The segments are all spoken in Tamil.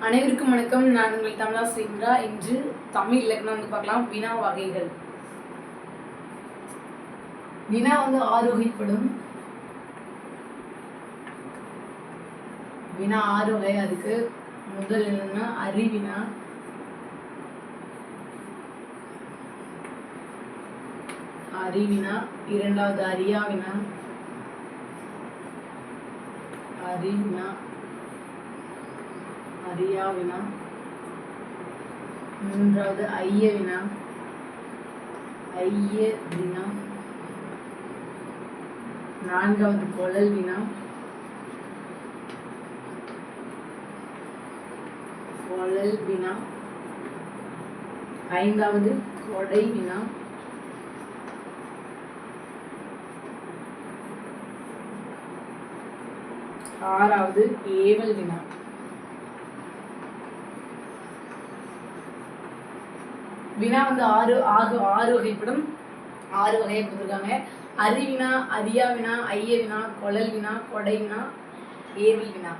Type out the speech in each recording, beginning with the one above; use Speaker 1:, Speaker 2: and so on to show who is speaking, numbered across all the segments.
Speaker 1: அனைவருக்கும் வணக்கம். நான் உங்கள் தமிழாசிரியரா. இன்று தமிழ் இலக்கணம் வந்து பார்க்கலாம். வினா வகைகள். வினா வந்து 6 வகைப்படும். வினா 6 வகை. அதுக்கு முதல் என்னன்னா அறிவினா, அறிவினா. இரண்டாவது அறியாவினா, அறிவினா, அறியாவினா. மூன்றாவது ஐய வினா, ஐய வினா. நான்காவது கொழல் வினா, கொழல் வினா. ஐந்தாவது கொடை வினா. ஆறாவது ஏவல் வினா. வினா வந்து ஆறு வகைப்படும். 6 வகையை கொடுத்துருக்காங்க. அறிவினா, அறியாவினா, ஐய வினா, கொழல் வினா, கொடை வினா, ஏவல் வினா.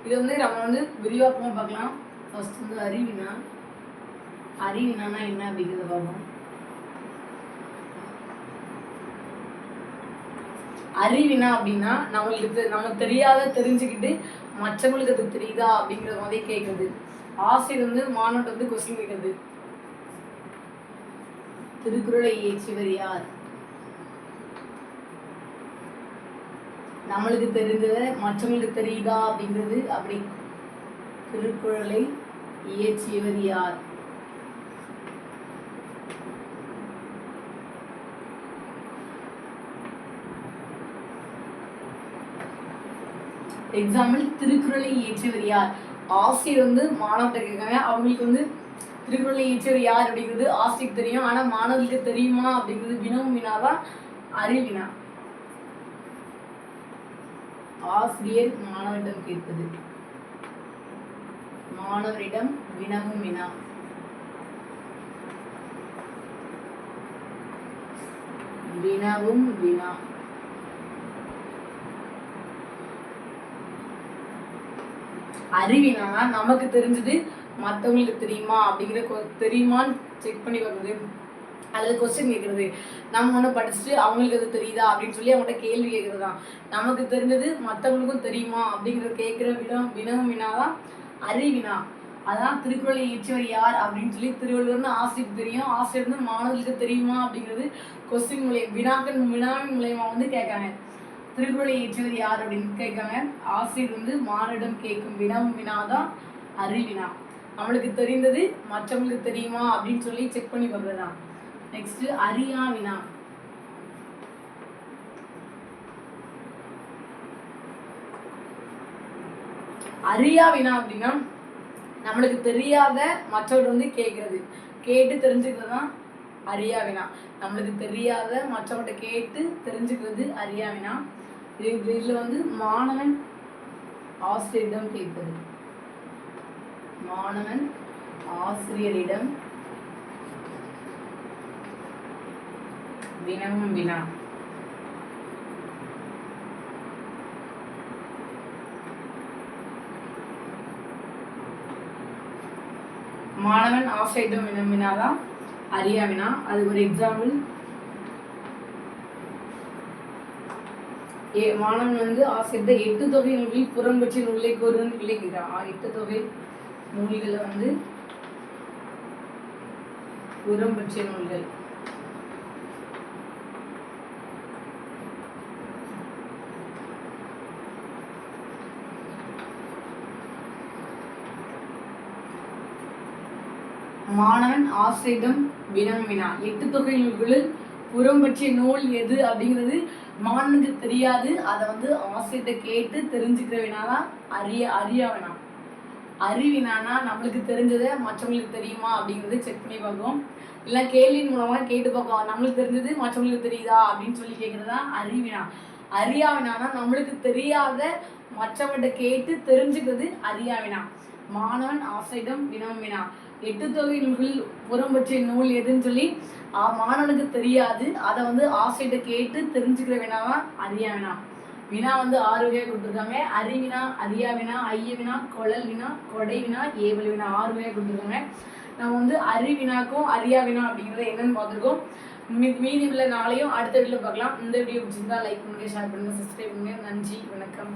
Speaker 1: இது வந்து நம்ம வந்து விரிவாக்கமாக பார்க்கலாம். ஃபர்ஸ்ட் வந்து அறிவினா. அறிவினானா என்ன அப்படிங்கிறத பார்ப்போம். அறிவினா அப்படின்னா நமக்கு தெரியாத தெரிஞ்சுக்கிட்டு மற்றவங்களுக்கு அது தெரியுதா அப்படிங்கிற மாதிரி கேட்குறது. ஆசிரியர் வந்து மாணவர்கிட்ட வந்து கொஸ்டின் கேட்குறது. திருக்குறளை இயற்றியவர் யார்? நம்மளுக்கு தெரிஞ்சதை மற்றவங்களுக்கு தெரியுதா அப்படிங்கிறது. அப்படி திருக்குறளை இயற்றியவர் யார்? எக்ஸாம்பிள், திருக்குறளை இயற்றியவர் யார்? ஆசிரியர் வந்து மாணவர்கிட்ட கேட்காங்க. அவங்களுக்கு வந்து திருக்குறளை இயற்றியவர் யார் அப்படிங்கிறது ஆசிரியருக்கு தெரியும். ஆனால் மாணவர்களுக்கு தெரியுமா அப்படிங்கிறது வினவும் வினாதான் அறிவினா. ஆசிரியர் மாணவரிடம் கேட்பது. மாணவரிடம் வினவும் வினா. வினவும் வினா. அறிவினா நமக்கு தெரிஞ்சது மற்றவங்களுக்கு தெரியுமா அப்படிங்கிற தெரியுமான்னு செக் பண்ணி பார்க்குறது, அல்லது கொஸ்டின் கேட்குறது. நம்ம ஒன்று படிச்சுட்டு அவங்களுக்கு அது தெரியுதா அப்படின்னு சொல்லி அவங்கள்ட்ட கேள்வி கேட்குறது தான். நமக்கு தெரிஞ்சது மற்றவங்களுக்கும் தெரியுமா அப்படிங்கிறத கேட்குற வினவும் வினா தான் அறிவினா. அதான் திருக்குறளை இயற்றியவர் யார் அப்படின்னு சொல்லி திருவள்ளுவர்னு ஆசிரியருக்கு தெரியும். ஆசிரியர் வந்து மாணவர்களுக்கு தெரியுமா அப்படிங்கிறது கொஸ்டின் வினாவின் மூலயமா வந்து கேட்காங்க. திருக்குறளை இயற்றியவர் யார் அப்படின்னு கேட்காங்க. ஆசிரியர் வந்து மாணவரிடம் கேட்கும் வினவும் வினாதான் அறிவினா. நம்மளுக்கு தெரிந்தது மற்றவங்களுக்கு தெரியுமா அப்படின்னு சொல்லி செக் பண்ணி பார்க்கறதுதான். நெக்ஸ்ட் அறியா வினா. அறியா வினா அப்படின்னா நம்மளுக்கு தெரியாத மற்றவர்கள் வந்து கேட்கறது, கேட்டு தெரிஞ்சுக்கிறது தான் அறியா வினா. நம்மளுக்கு தெரியாத மற்றவர்கிட்ட கேட்டு தெரிஞ்சுக்கிறது அறியா வினா. இதுல வந்து மாணவன் ஆசிரியரிடம் கேட்பது. மாணவன் ஆசிரியரிடம் வினவும் வினா. மாணவன் ஆசிரியரிடம் வினவும் வினாதான் அறியா வினா. அதுக்கு ஒரு எக்ஸாம்பிள், மாணவன் வந்து ஆசிரியர் 8 தொகை நூல்களில் புறம்பற்றி நூலை கூறுன்னு விளக்குகிறான். 8 தொகை நூல்களை வந்து புறம்பற்றிய நூல்கள். மாணவன் ஆசிரியரிடம் வினவும் வினா. 8 தொகை நூல்களில் புறம்பற்றிய நூல் எது அப்படிங்கிறது மாணவனுக்கு தெரியாது. அதை வந்து ஆசிரியர்கிட்ட கேட்டு தெரிஞ்சுக்கிற வினாதான் அறியா வினா. அறிவினானா நம்மளுக்கு தெரிஞ்சதை மற்றவங்களுக்கு தெரியுமா அப்படிங்கிறது செக் பண்ணி பார்க்கும். இல்லை கேள்வியின் மூலமா கேட்டு பார்க்கும். நம்மளுக்கு தெரிஞ்சது மற்றவங்களுக்கு தெரியுதா அப்படின்னு சொல்லி கேட்கறதா அறிவினா. அறியா வினானா நம்மளுக்கு தெரியாத மற்றவங்கிட்ட கேட்டு தெரிஞ்சுக்கிறது அறியா வினா. மாணவன் ஆசிரியரிடம் வினவும் வினா. 8 தொகை நூல்களில் புறம்பற்றிய நூல் எதுன்னு சொல்லி மாணவனுக்கு தெரியாது. அதை வந்து ஆசிரியர்கிட்ட கேட்டு தெரிஞ்சுக்கிற வினாதான் அறியா வினா. வினா வந்து 6 வகையாக கொடுத்துருக்காங்க. அறிவினா, அறியா வினா, ஐய வினா, கொழல் வினா, கொடை வினா, ஏவல் வினா 6 வகையாக கொடுத்துருக்காங்க. நம்ம வந்து அறிவினாக்கும் அறியா வினா அப்படிங்கிறத என்னன்னு பார்த்துருக்கோம். மீதி உள்ள நாளையும் அடுத்த வீடியோவில் பார்க்கலாம். இந்த வீடியோ பிடிச்சிருந்தா லைக் பண்ணுங்கள், ஷேர் பண்ணுங்கள், சப்ஸ்கிரைப் பண்ணுங்கள். நன்றி, வணக்கம்.